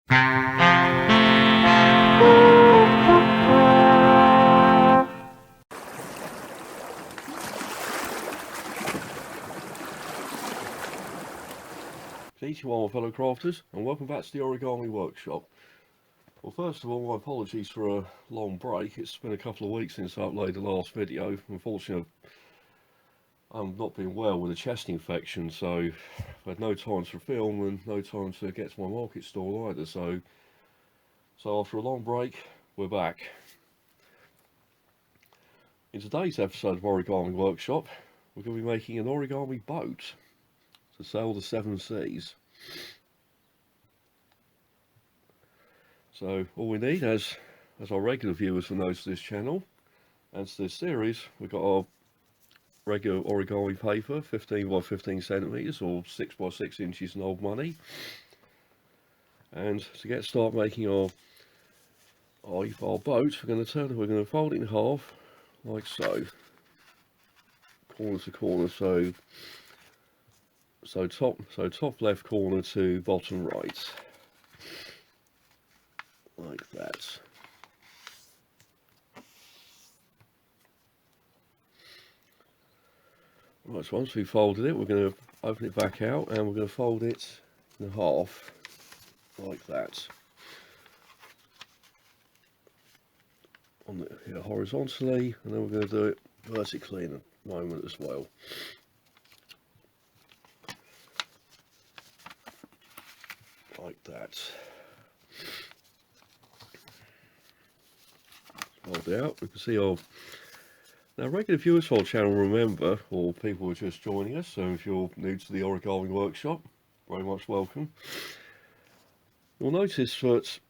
Greetings to all my fellow crafters, and welcome back to the Origami Workshop. Well, first of all, my apologies for a long break. It's been a couple of weeks since I uploaded the last video. Unfortunately, I've not been well with a chest infection, so I've had no time to film and no time to get to my market stall either. So after a long break, we're back. In today's episode of Origami Workshop, we're going to be making an origami boat to sail the 7 seas. So all we need, as our regular viewers will know to this channel and to this series, we've got our regular origami paper, 15 by 15 centimeters or 6 by 6 inches in old money. And to get started making our boat, we're going to fold it in half like so, corner to corner. So top left corner to bottom right, like that. Right, so once we've folded it, we're going to open it back out and we're going to fold it in half, like that. Here horizontally, and then we're going to do it vertically in a moment as well. Like that. Fold it out. We can see our now regular viewers for our channel remember, or people who are just joining us. So if you're new to the Origami Workshop, very much welcome. You'll notice that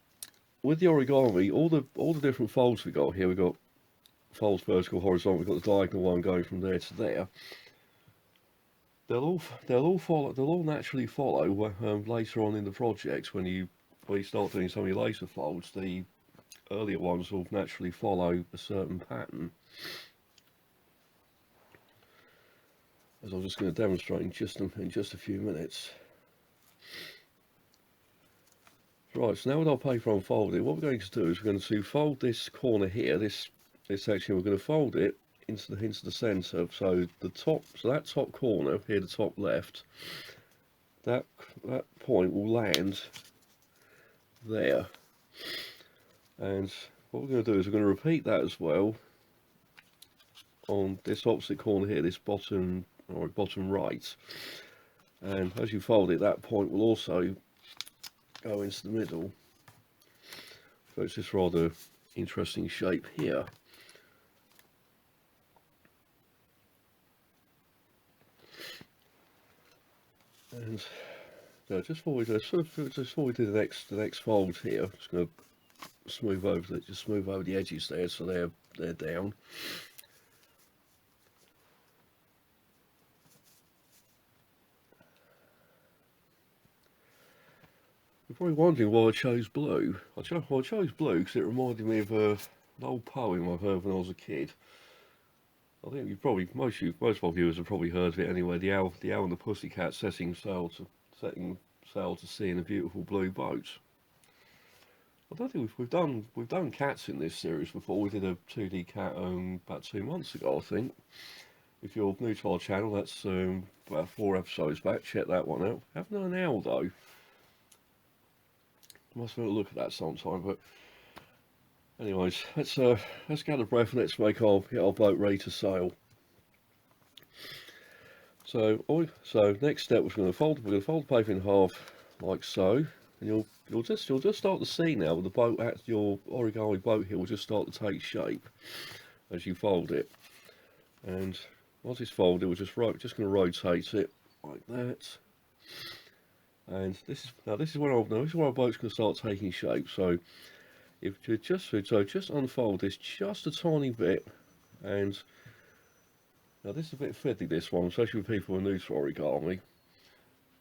with the origami, all the different folds we got here, we've got folds vertical, horizontal. We've got the diagonal one going from there to there. They'll all naturally follow later on in the project when you start doing some of your later folds. The earlier ones will naturally follow a certain pattern, as I'm just going to demonstrate in just a few minutes. Right, so now with our paper unfolded, what we're going to do is we're going to fold this corner here, this section. We're going to fold it into the centre. So that top corner here, the top left, that point will land there. And what we're going to do is we're going to repeat that as well on this opposite corner here, this bottom right. And as you fold it, that point will also go into the middle. So it's this rather interesting shape here. And just before we do the next fold here, I'm just going to smooth over the edges there, so they're down. You're probably wondering why I chose blue. I chose blue because it reminded me of an old poem I've heard when I was a kid. I think most of our viewers have probably heard of it anyway. The owl and the pussycat setting sail to sea in a beautiful blue boat. I don't think we've done cats in this series before. We did a 2D cat about 2 months ago, I think. If you're new to our channel, that's about 4 episodes back. Check that one out. I haven't done an owl though. Must have a look at that sometime. But anyways, let's gather breath and let's get our boat ready to sail. So next step, we're going to fold the paper in half like so, and you'll just start to see now with the boat, your origami boat here will just start to take shape as you fold it. And once it's folded, we're just going to rotate it like that. And this is where our boat's going to start taking shape. So if you just unfold this just a tiny bit, and now this is a bit fiddly, this one, especially with people who are new to origami.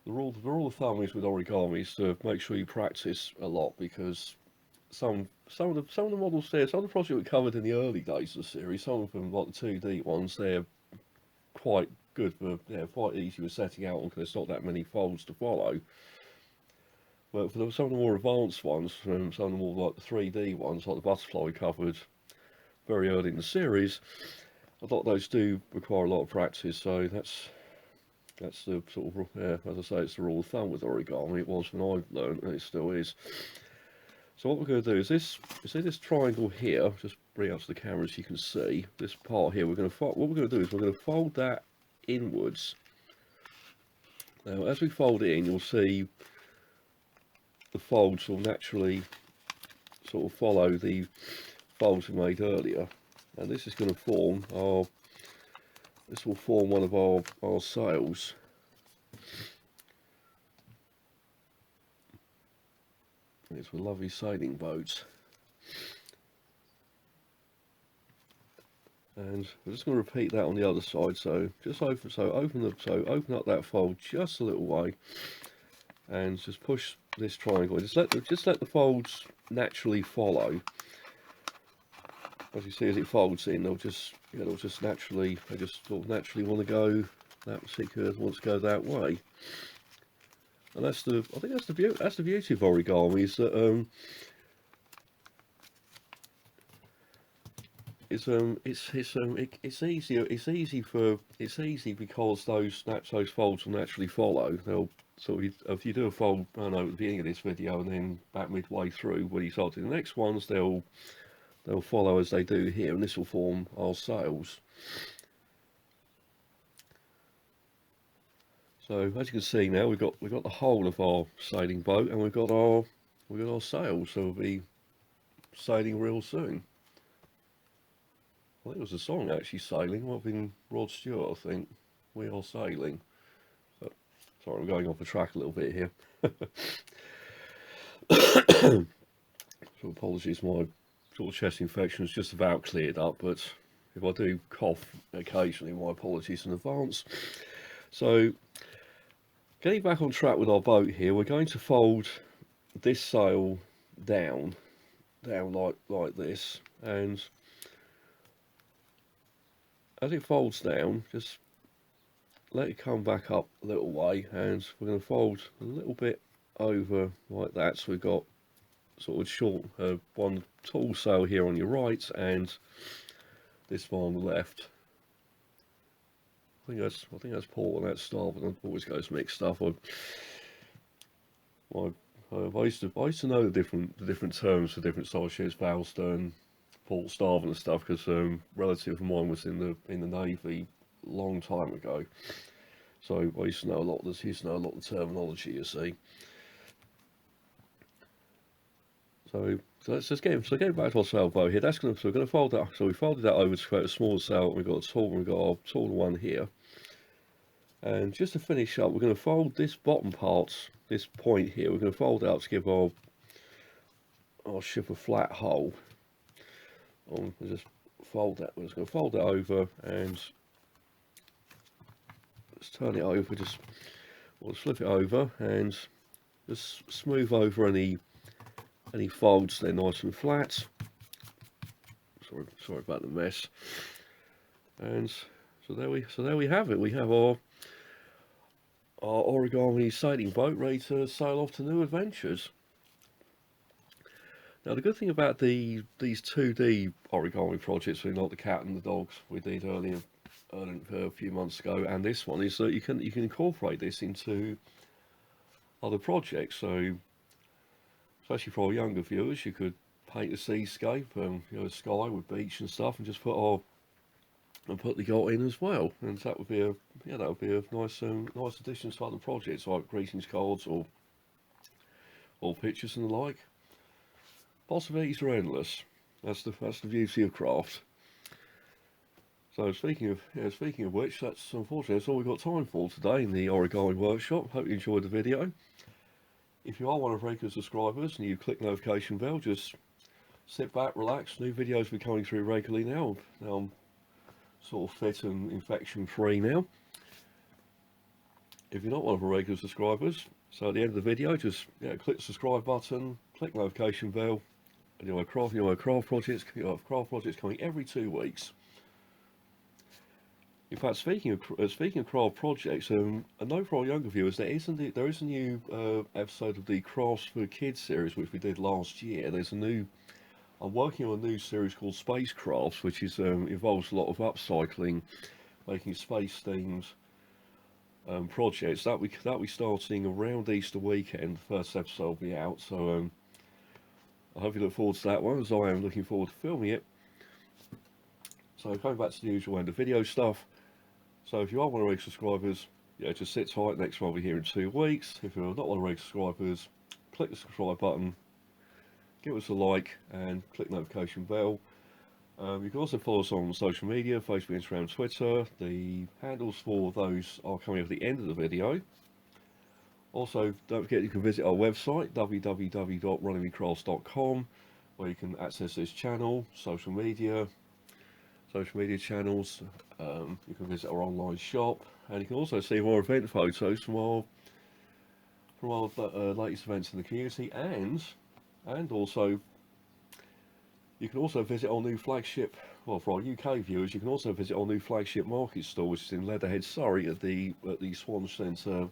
The rule of thumb is with origami is to make sure you practice a lot, because some of the models there, some of the projects we covered in the early days of the series, some of them like the 2D ones, they're quite good, but they're quite easy with setting out on because there's not that many folds to follow. But for some of the more advanced ones, some of the more like the 3D ones, like the butterfly we covered very early in the series, a lot of those do require a lot of practice. So that's the sort of, as I say, it's the rule of thumb with origami. It was when I learned, and it still is. So what we're going to do is this, you see this triangle here, just bring it up to the camera so you can see, this part here, what we're going to do is we're going to fold that inwards. Now as we fold it in, you'll see the folds will naturally sort of follow the folds we made earlier. And this is going to form this will form one of our sails. It's a lovely sailing boat. And we're just going to repeat that on the other side. So just open up that fold just a little way, and just push this triangle. Just let the folds naturally follow. As you see, as it folds in, they'll just naturally sort of naturally want to go that particular wants to go that way. And I think that's the beauty of origami, is that it's easy because those folds will naturally follow. They'll sort of, if you do a fold, I don't know, at the beginning of this video, and then about midway through when you start to the next ones, they'll follow as they do here, and this will form our sails. So as you can see now, we've got the whole of our sailing boat, and we've got our sails. So we'll be sailing real soon. I think it was a song actually, Sailing. Might have been Rod Stewart, I think. We are sailing. But sorry, I'm going off the track a little bit here. So apologies, my sort of chest infection is just about cleared up, but if I do cough occasionally, my apologies in advance. So getting back on track with our boat here, we're going to fold this sail down like this, and as it folds down, just let it come back up a little way, and we're going to fold a little bit over like that, so we've got sort of short one tall sail here on your right and this one on the left. I think that's port and that's starboard. It always goes mixed up. I used to know the different terms for different style ships, bow, stern, port, starboard and stuff, because a relative of mine was in the Navy a long time ago. So I used to know a lot of the terminology, you see. So let's just getting back to our sailboat here. So we're going to fold that. So we folded that over to create a small sail. We've got our taller one here. And just to finish up, we're going to fold this bottom part, this point here. We're going to fold out to give our ship a flat hull. We'll just fold that. We're just going to fold it over and let's turn it over. We'll flip it over and just smooth over any folds. They're nice and flat. Sorry about the mess. And so there we have it. We have our origami sailing boat ready to sail off to new adventures. Now the good thing about these 2D origami projects, like the cat and the dogs we did earlier a few months ago, and this one, is that you can incorporate this into other projects. So especially for our younger viewers, you could paint a seascape, sky with beach and stuff, and just put the yacht in as well, and that would be a nice addition to other projects like greetings cards or pictures and the like. Possibilities are endless. That's the beauty of craft. So speaking of which, that's unfortunately that's all we've got time for today in the Origami Workshop. Hope you enjoyed the video. If you are one of our regular subscribers and you click the notification bell, just sit back, relax. New videos will be coming through regularly now. I'm sort of fit and infection free now. If you're not one of our regular subscribers, so at the end of the video, just click the subscribe button, click notification bell, and craft projects coming every 2 weeks. In fact, speaking of craft projects, a note for our younger viewers: there is a new episode of the Crafts for Kids series which we did last year. I'm working on a new series called Spacecrafts, which is involves a lot of upcycling, making space themes projects. That we starting around Easter weekend. The first episode will be out, so I hope you look forward to that one, as I am looking forward to filming it. So going back to the usual end of video stuff. So if you are one of our subscribers, yeah, just sit tight. Next one will be here in 2 weeks. If you're not one of our subscribers, click the subscribe button, give us a like, and click the notification bell. You can also follow us on social media: Facebook, Instagram, Twitter. The handles for those are coming up at the end of the video. Also, don't forget you can visit our website, www.runningmecrafts.com, where you can access this channel, social media channels. You can visit our online shop, and you can also see more event photos from our latest events in the community, and also you can also visit our new flagship. Well, for our UK viewers, you can also visit our new flagship market store, which is in Leatherhead, Surrey, at the Swan Centre,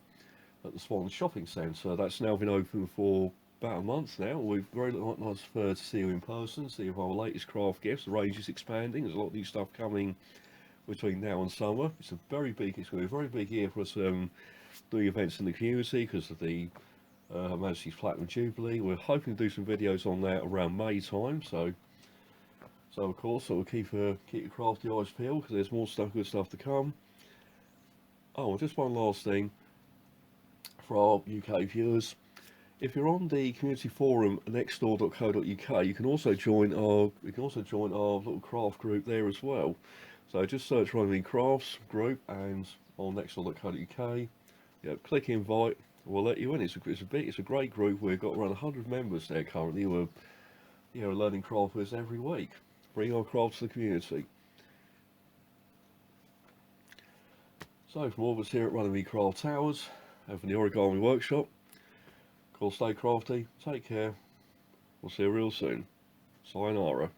at the Swan Shopping Centre. That's now been open for about a month now. We've very nice to see you in person, see our latest craft gifts. The range is expanding. There's a lot of new stuff coming between now and summer. It's going to be a very big year for us doing events in the community because of the Her Majesty's Platinum Jubilee. We're hoping to do some videos on that around May time. So of course, we'll keep your crafty eyes peeled because there's more good stuff to come. Oh, just one last thing for our UK viewers. If you're on the community forum nextdoor.co.uk, you can also join our little craft group there as well. So just search Running Crafts group and on nextdoor.co.uk. Yeah, click invite. We'll let you in. It's a great group. We've got around 100 members there currently who are learning craft with us every week. Bring our crafts to the community. So from all of us here at Running Craft Towers and from the Origami Workshop, of course, stay crafty, take care, we'll see you real soon. Sayonara.